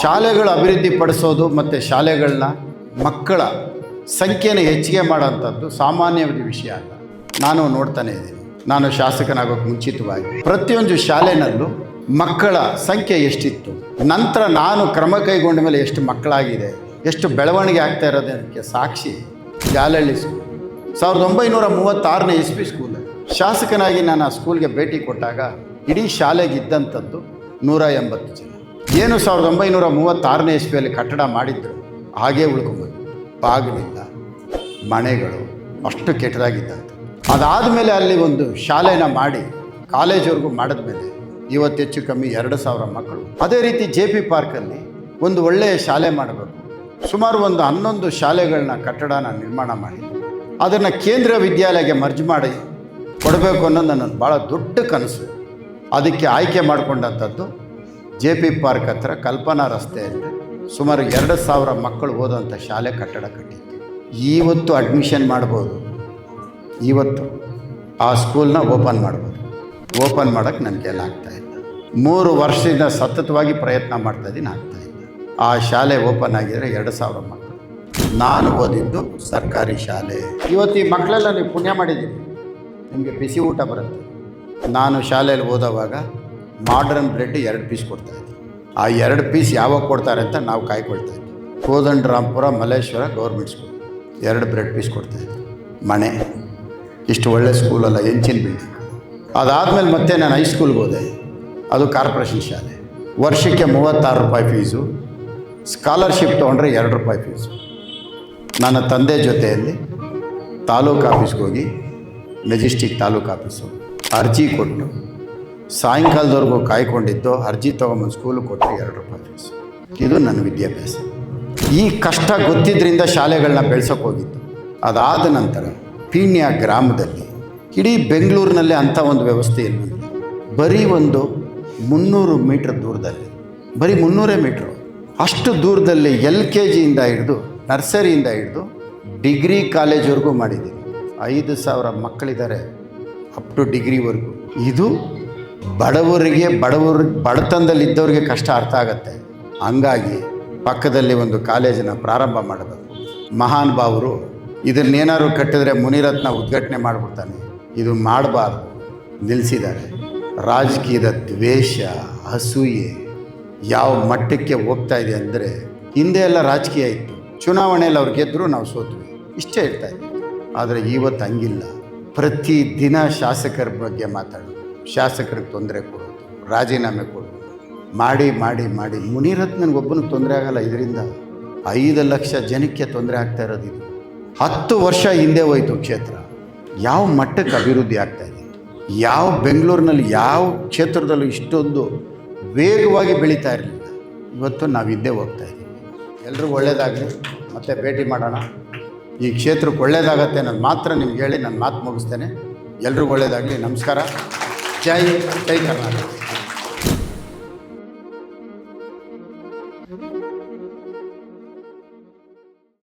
ಶಾಲೆಗಳು ಅಭಿವೃದ್ಧಿಪಡಿಸೋದು ಮತ್ತು ಶಾಲೆಗಳನ್ನ ಮಕ್ಕಳ ಸಂಖ್ಯೆನ ಹೆಚ್ಚಿಗೆ ಮಾಡೋಂಥದ್ದು ಸಾಮಾನ್ಯವಾದ ವಿಷಯ ಅಲ್ಲ. ನಾನು ನೋಡ್ತಾನೆ ಇದ್ದೀನಿ. ನಾನು ಶಾಸಕನಾಗೋಕ್ಕೆ ಮುಂಚಿತವಾಗಿ ಪ್ರತಿಯೊಂದು ಶಾಲೆನಲ್ಲೂ ಮಕ್ಕಳ ಸಂಖ್ಯೆ ಎಷ್ಟಿತ್ತು, ನಂತರ ನಾನು ಕ್ರಮ ಕೈಗೊಂಡ ಮೇಲೆ ಎಷ್ಟು ಮಕ್ಕಳಾಗಿದೆ, ಎಷ್ಟು ಬೆಳವಣಿಗೆ ಆಗ್ತಾ ಇರೋದಕ್ಕೆ ಸಾಕ್ಷಿ ಜಾಲಹಳ್ಳಿ ಸ್ಕೂಲ್. 1936ನೇ ಇಸ್ವಿ ಸ್ಕೂಲ್. ಶಾಸಕನಾಗಿ ನಾನು ಆ ಸ್ಕೂಲ್ಗೆ ಭೇಟಿ ಕೊಟ್ಟಾಗ ಇಡೀ ಶಾಲೆಗೆ ಇದ್ದಂಥದ್ದು 180 ಜನ. ಏನು 1936ನೇ ಇಸ್ವಿಯಲ್ಲಿ ಕಟ್ಟಡ ಮಾಡಿದ್ರು ಹಾಗೇ ಉಳ್ಕೊಂಬಂದು, ಬಾಗಿಲಿಲ್ಲ, ಮನೆಗಳು ಅಷ್ಟು ಕೆಟ್ಟದಾಗಿದ್ದಂಥ. ಅದಾದಮೇಲೆ ಅಲ್ಲಿ ಒಂದು ಶಾಲೆನ ಮಾಡಿ ಕಾಲೇಜ್ವರೆಗೂ ಮಾಡಿದ್ಮೇಲೆ ಇವತ್ತು ಹೆಚ್ಚು ಕಮ್ಮಿ 2000 ಮಕ್ಕಳು. ಅದೇ ರೀತಿ JP ಪಾರ್ಕಲ್ಲಿ ಒಂದು ಒಳ್ಳೆಯ ಶಾಲೆ ಮಾಡಬೇಕು. ಸುಮಾರು ಒಂದು 11 ಶಾಲೆಗಳನ್ನ ಕಟ್ಟಡನ ನಿರ್ಮಾಣ ಮಾಡಿ ಅದನ್ನು ಕೇಂದ್ರ ವಿದ್ಯಾಲಯಕ್ಕೆ ಮರ್ಜ್ ಮಾಡಿ ಕೊಡಬೇಕು ಅನ್ನೋದು ನನ್ನ ಭಾಳ ದೊಡ್ಡ ಕನಸು. ಅದಕ್ಕೆ ಆಯ್ಕೆ ಮಾಡಿಕೊಂಡಂಥದ್ದು JP ಪಾರ್ಕ್ ಹತ್ರ ಕಲ್ಪನಾ ರಸ್ತೆಯಲ್ಲಿ ಸುಮಾರು 2000 ಮಕ್ಕಳು ಓದೋಂಥ ಶಾಲೆ ಕಟ್ಟಡ ಕಟ್ಟಿತ್ತು. ಇವತ್ತು ಅಡ್ಮಿಷನ್ ಮಾಡ್ಬೋದು, ಇವತ್ತು ಆ ಸ್ಕೂಲ್ನ ಓಪನ್ ಮಾಡ್ಬೋದು. ಓಪನ್ ಮಾಡೋಕ್ಕೆ ನನ್ನ ಕೈಲಿ ಆಗ್ತಾಯಿಲ್ಲ. 3 ವರ್ಷದಿಂದ ಸತತವಾಗಿ ಪ್ರಯತ್ನ ಮಾಡ್ತಾಯಿದ್ದೀನಿ, ಆಗ್ತಾಯಿಲ್ಲ. ಆ ಶಾಲೆ ಓಪನ್ ಆಗಿದರೆ 2000 ಮಕ್ಕಳು. ನಾನು ಓದಿದ್ದು ಸರ್ಕಾರಿ ಶಾಲೆ. ಇವತ್ತು ಈ ಮಕ್ಕಳೆಲ್ಲ ನೀವು ಪುಣ್ಯ ಮಾಡಿದ್ದೀರಿ, ನಿಮಗೆ ಬಿಸಿ ಊಟ ಬರುತ್ತೆ. ನಾನು ಶಾಲೆಯಲ್ಲಿ ಓದೋವಾಗ ಮಾಡ್ರನ್ ಬ್ರೆಡ್ 2 ಪೀಸ್ ಕೊಡ್ತಾಯಿದ್ದೆ. ಆ 2 ಪೀಸ್ ಯಾವಾಗ ಕೊಡ್ತಾರೆ ಅಂತ ನಾವು ಕಾಯ್ಕೊಳ್ತಾಯಿದ್ವಿ. Kodandarampura Malleshwara government school 2 bread piece ಕೊಡ್ತಾಯಿದ್ದೆ. ಮನೆ ಇಷ್ಟು ಒಳ್ಳೆ ಸ್ಕೂಲಲ್ಲ, ಹೆಂಚಿನ ಬಿಲ್ಡಿಂಗ್. ಅದಾದಮೇಲೆ ಮತ್ತೆ ನಾನು ಹೈಸ್ಕೂಲ್ಗೆ ಹೋದೆ, ಅದು ಕಾರ್ಪೊರೇಷನ್ ಶಾಲೆ. ವರ್ಷಕ್ಕೆ 36 ರೂಪಾಯಿ ಫೀಸು, ಸ್ಕಾಲರ್ಶಿಪ್ ತೊಗೊಂಡ್ರೆ 2 ರೂಪಾಯಿ ಫೀಸು. ನನ್ನ ತಂದೆ ಜೊತೆಯಲ್ಲಿ ತಾಲೂಕು ಆಫೀಸ್ಗೆ ಹೋಗಿ, ಮೆಜೆಸ್ಟಿಕ್ ತಾಲೂಕು ಆಫೀಸು, ಅರ್ಜಿ ಕೊಟ್ಟು ಸಾಯಂಕಾಲದವರೆಗೂ ಕಾಯ್ಕೊಂಡಿದ್ದು, ಅರ್ಜಿ ತೊಗೊಂಬಂದು ಸ್ಕೂಲಿಗೆ ಕೊಟ್ಟರೆ 2 ರೂಪಾಯಿ ಫೀಸು. ಇದು ನನ್ನ ವಿದ್ಯಾಭ್ಯಾಸ. ಈ ಕಷ್ಟ ಗೊತ್ತಿದ್ದರಿಂದ ಶಾಲೆಗಳನ್ನ ಬೆಳೆಸೋಕೆ ಹೋಗಿದ್ದು. ಅದಾದ ನಂತರ ಪೀಣ್ಯ ಗ್ರಾಮದಲ್ಲಿ, ಇಡೀ ಬೆಂಗಳೂರಿನಲ್ಲೇ ಅಂಥ ಒಂದು ವ್ಯವಸ್ಥೆ ಇಲ್ಲ. ಬರೀ ಒಂದು 300 ಮೀಟ್ರ್ ದೂರದಲ್ಲಿ, ಬರೀ 300 ಮೀಟ್ರು ಅಷ್ಟು ದೂರದಲ್ಲಿ LKGಯಿಂದ ಹಿಡಿದು, ನರ್ಸರಿಯಿಂದ ಹಿಡಿದು ಡಿಗ್ರಿ ಕಾಲೇಜ್ವರೆಗೂ ಮಾಡಿದ್ದೀನಿ. 5000 ಮಕ್ಕಳಿದ್ದಾರೆ ಅಪ್ ಟು ಡಿಗ್ರಿವರೆಗೂ. ಇದು ಬಡವರಿಗೆ ಬಡತನದಲ್ಲಿದ್ದವ್ರಿಗೆ ಕಷ್ಟ ಅರ್ಥ ಆಗುತ್ತೆ. ಹಂಗಾಗಿ ಪಕ್ಕದಲ್ಲಿ ಒಂದು ಕಾಲೇಜನ್ನು ಪ್ರಾರಂಭ ಮಾಡಬೇಕು. ಮಹಾನ್ ಭಾವರು ಇದನ್ನೇನಾದ್ರು ಕಟ್ಟಿದ್ರೆ ಮುನಿರತ್ನ ಉದ್ಘಾಟನೆ ಮಾಡಿಬಿಡ್ತಾನೆ, ಇದು ಮಾಡಬಾರ್ದು, ನಿಲ್ಲಿಸಿದ್ದಾರೆ. ರಾಜಕೀಯದ ದ್ವೇಷ, ಅಸೂಯೆ ಯಾವ ಮಟ್ಟಕ್ಕೆ ಹೋಗ್ತಾ ಇದೆ ಅಂದರೆ, ಹಿಂದೆ ಎಲ್ಲ ರಾಜಕೀಯ ಇತ್ತು, ಚುನಾವಣೆಯಲ್ಲಿ ಅವ್ರು ಗೆದ್ದರು, ನಾವು ಸೋತ್ವಿ, ಇಷ್ಟೇ ಇರ್ತಾಯಿತ್ತು. ಆದರೆ ಇವತ್ತು ಹಂಗಿಲ್ಲ. ಪ್ರತಿದಿನ ಶಾಸಕರ ಬಗ್ಗೆ ಮಾತಾಡೋದು, ಶಾಸಕರಿಗೆ ತೊಂದರೆ ಕೊಡೋದು, ರಾಜೀನಾಮೆ ಕೊಡೋದು, ಮಾಡಿ ಮಾಡಿ ಮಾಡಿ ಮುನಿರತ್ನನಿಗೊಬ್ಬನಿಗೆ ತೊಂದರೆ ಆಗಲ್ಲ. ಇದರಿಂದ 5 ಲಕ್ಷ ಜನಕ್ಕೆ ತೊಂದರೆ ಆಗ್ತಾ ಇರೋದು. ಇದು 10 ವರ್ಷ ಹಿಂದೆ ಹೋಯಿತು ಕ್ಷೇತ್ರ. ಯಾವ ಮಟ್ಟಕ್ಕೆ ಅಭಿವೃದ್ಧಿ ಆಗ್ತಾಯಿದೆ, ಯಾವ ಬೆಂಗಳೂರಿನಲ್ಲಿ ಯಾವ ಕ್ಷೇತ್ರದಲ್ಲೂ ಇಷ್ಟೊಂದು ವೇಗವಾಗಿ ಬೆಳೀತಾ ಇರಲಿಲ್ಲ. ಇವತ್ತು ನಾವು ಹಿಂದೆ ಹೋಗ್ತಾಯಿದ್ದೀವಿ. ಎಲ್ರಿಗೂ ಒಳ್ಳೆಯದಾಗಲಿ, ಮತ್ತೆ ಭೇಟಿ ಮಾಡೋಣ. ಈ ಕ್ಷೇತ್ರಕ್ಕೆ ಒಳ್ಳೆಯದಾಗತ್ತೆ ಅನ್ನೋದು ಮಾತ್ರ ನಿಮ್ಗೆ ಹೇಳಿ ನನ್ನ ಮಾತು ಮುಗಿಸ್ತೇನೆ. ಎಲ್ರಿಗೂ ಒಳ್ಳೆಯದಾಗಲಿ. ನಮಸ್ಕಾರ. ಜೈ ಕರ್ನಾಟಕ.